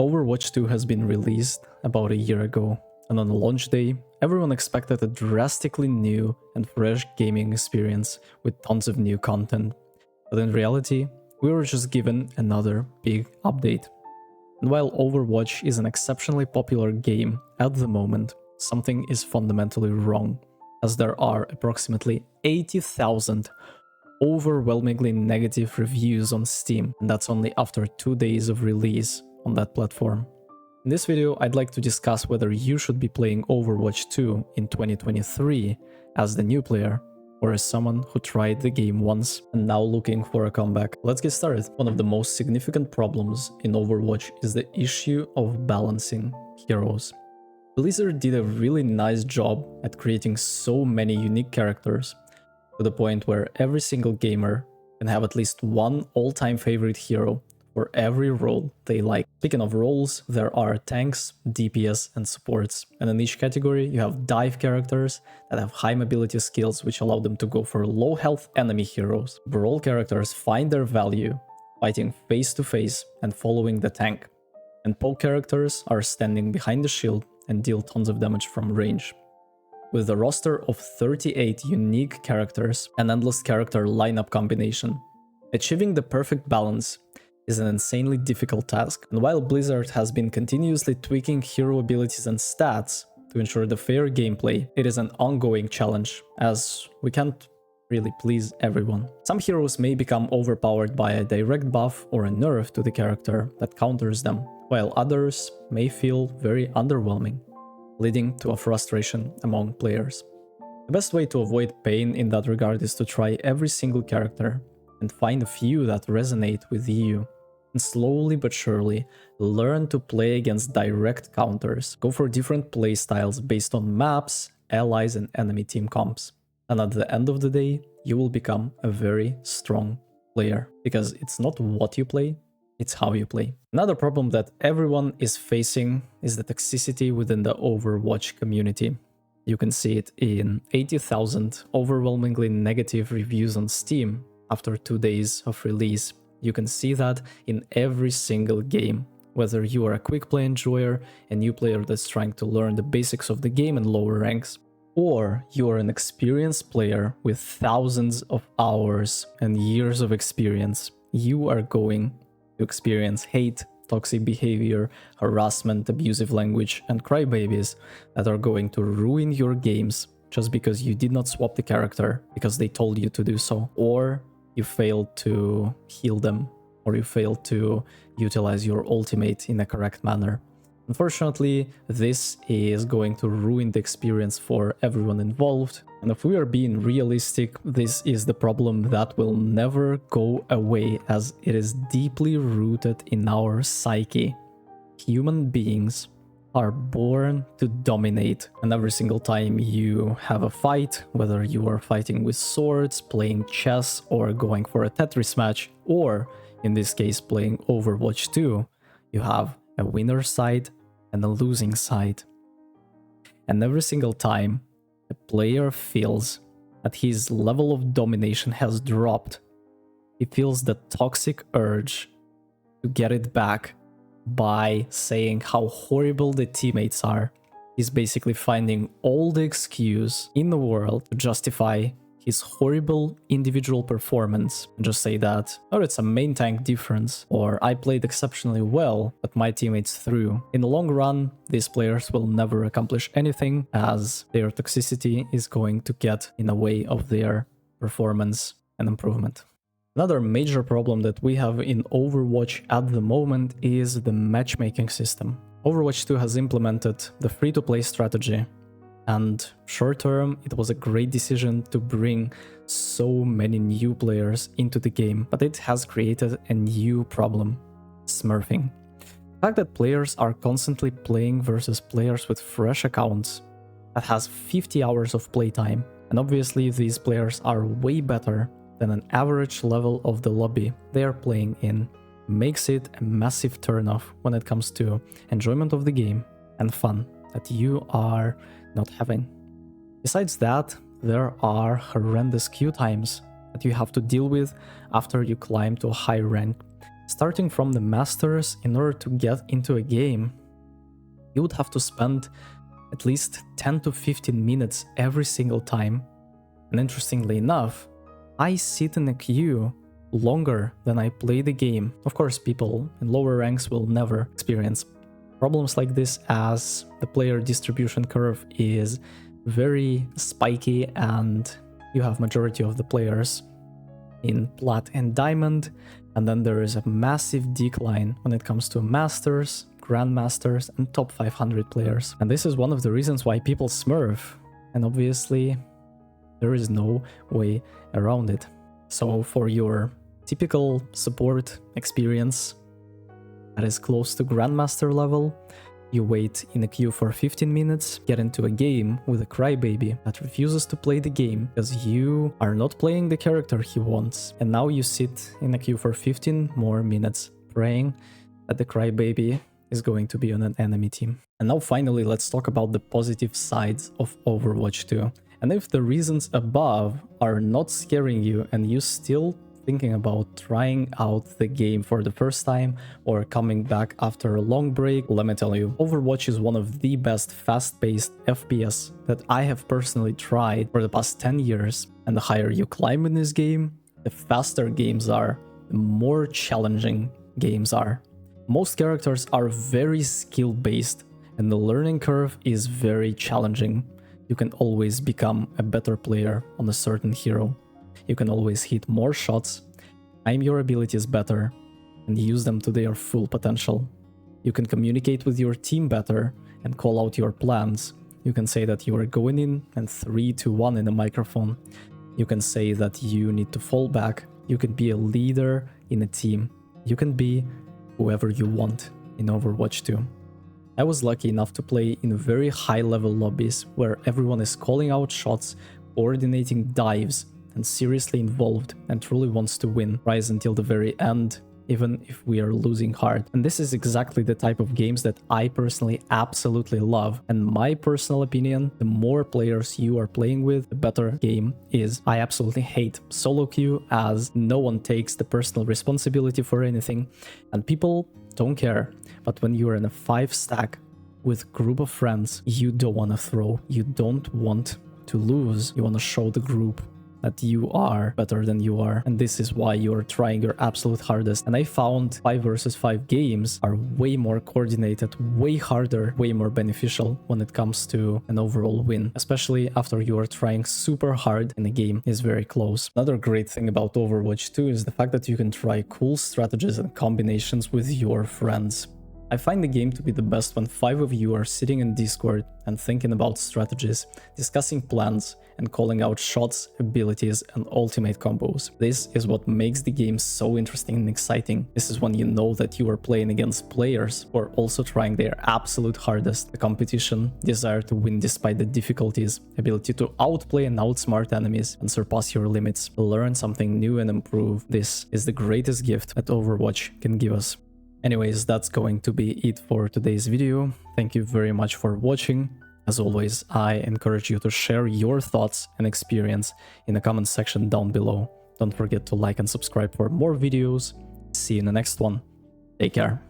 Overwatch 2 has been released about a year ago, and on the launch day, everyone expected a drastically new and fresh gaming experience with tons of new content. But in reality, we were just given another big update. And while Overwatch is an exceptionally popular game at the moment, something is fundamentally wrong, as there are approximately 80,000 overwhelmingly negative reviews on Steam, and that's only after 2 days of release on that platform. In this video, I'd like to discuss whether you should be playing Overwatch 2 in 2023 as the new player, or as someone who tried the game once and now looking for a comeback. Let's get started. One of the most significant problems in Overwatch is the issue of balancing heroes. Blizzard did a really nice job at creating so many unique characters, to the point where every single gamer can have at least one all-time favorite hero for every role they like. Speaking of roles, there are tanks, DPS, and supports. And in each category, you have dive characters that have high mobility skills which allow them to go for low health enemy heroes. Brawl characters find their value fighting face to face and following the tank. And poke characters are standing behind the shield and deal tons of damage from range. With a roster of 38 unique characters and endless character lineup combination, achieving the perfect balance is an insanely difficult task. And while Blizzard has been continuously tweaking hero abilities and stats to ensure the fair gameplay, it is an ongoing challenge, as we can't really please everyone. Some heroes may become overpowered by a direct buff or a nerf to the character that counters them, while others may feel very underwhelming, leading to a frustration among players. The best way to avoid pain in that regard is to try every single character and find a few that resonate with you, and slowly but surely learn to play against direct counters. Go for different playstyles based on maps, allies, and enemy team comps. And at the end of the day, you will become a very strong player, because it's not what you play, it's how you play. Another problem that everyone is facing is the toxicity within the Overwatch community. You can see it in 80,000 overwhelmingly negative reviews on Steam after 2 days of release. You can see that in every single game. Whether you are a quick play enjoyer, a new player that's trying to learn the basics of the game and lower ranks, or you are an experienced player with thousands of hours and years of experience, you are going to experience hate, toxic behavior, harassment, abusive language, and crybabies that are going to ruin your games just because you did not swap the character because they told you to do so, or you failed to heal them, or you failed to utilize your ultimate in a correct manner. Unfortunately, this is going to ruin the experience for everyone involved. And if we are being realistic, this is the problem that will never go away, as it is deeply rooted in our psyche. Human beings are born to dominate, and every single time you have a fight, whether you are fighting with swords, playing chess, or going for a Tetris match, or in this case playing Overwatch 2, you have a winner side and a losing side. And every single time a player feels that his level of domination has dropped, he feels the toxic urge to get it back by saying how horrible the teammates are. He's basically finding all the excuse in the world to justify his horrible individual performance and just say that, oh, it's a main tank difference, or I played exceptionally well, but my teammates threw. In the long run, these players will never accomplish anything, as their toxicity is going to get in the way of their performance and improvement. Another major problem that we have in Overwatch at the moment is the matchmaking system. Overwatch 2 has implemented the free-to-play strategy, and short-term it was a great decision to bring so many new players into the game, but it has created a new problem: smurfing. The fact that players are constantly playing versus players with fresh accounts that has 50 hours of playtime, and obviously these players are way better than an average level of the lobby they are playing in, makes it a massive turnoff when it comes to enjoyment of the game and fun that you are not having. Besides that, there are horrendous queue times that you have to deal with after you climb to a high rank. Starting from the Masters, in order to get into a game, you would have to spend at least 10 to 15 minutes every single time. And interestingly enough, I sit in a queue longer than I play the game. Of course, people in lower ranks will never experience problems like this, as the player distribution curve is very spiky and you have majority of the players in Plat and Diamond, and then there is a massive decline when it comes to Masters, Grandmasters and top 500 players. And this is one of the reasons why people smurf, and obviously there is no way around it. So for your typical support experience that is close to Grandmaster level, you wait in a queue for 15 minutes, get into a game with a crybaby that refuses to play the game because you are not playing the character he wants, and now you sit in a queue for 15 more minutes praying that the crybaby is going to be on an enemy team. And now finally, let's talk about the positive sides of Overwatch 2. And if the reasons above are not scaring you and you still thinking about trying out the game for the first time or coming back after a long break, let me tell you, Overwatch is one of the best fast-paced FPS that I have personally tried for the past 10 years. And the higher you climb in this game, the faster games are, the more challenging games are. Most characters are very skill-based and the learning curve is very challenging. You can always become a better player on a certain hero. You can always hit more shots, time your abilities better, and use them to their full potential. You can communicate with your team better and call out your plans. You can say that you are going in and 3, 2, 1 in a microphone. You can say that you need to fall back. You can be a leader in a team. You can be whoever you want in Overwatch 2. I was lucky enough to play in very high-level lobbies where everyone is calling out shots, coordinating dives, and seriously involved and truly wants to win, rise until the very end, even if we are losing hard. And this is exactly the type of games that I personally absolutely love. And my personal opinion, the more players you are playing with, the better game is. I absolutely hate solo queue, as no one takes the personal responsibility for anything and people don't care. But when you're in a 5-stack with group of friends, you don't want to throw, you don't want to lose, you want to show the group that you are better than you are, and this is why you are trying your absolute hardest. And I found 5 versus 5 games are way more coordinated, way harder, way more beneficial when it comes to an overall win, especially after you are trying super hard and the game is very close. Another great thing about Overwatch 2 is the fact that you can try cool strategies and combinations with your friends. I find the game to be the best when 5 of you are sitting in Discord and thinking about strategies, discussing plans, and calling out shots, abilities, and ultimate combos. This is what makes the game so interesting and exciting. This is when you know that you are playing against players who are also trying their absolute hardest. The competition, desire to win despite the difficulties, ability to outplay and outsmart enemies and surpass your limits, learn something new and improve. This is the greatest gift that Overwatch can give us. Anyways, that's going to be it for today's video. Thank you very much for watching. As always, I encourage you to share your thoughts and experience in the comment section down below. Don't forget to like and subscribe for more videos. See you in the next one. Take care.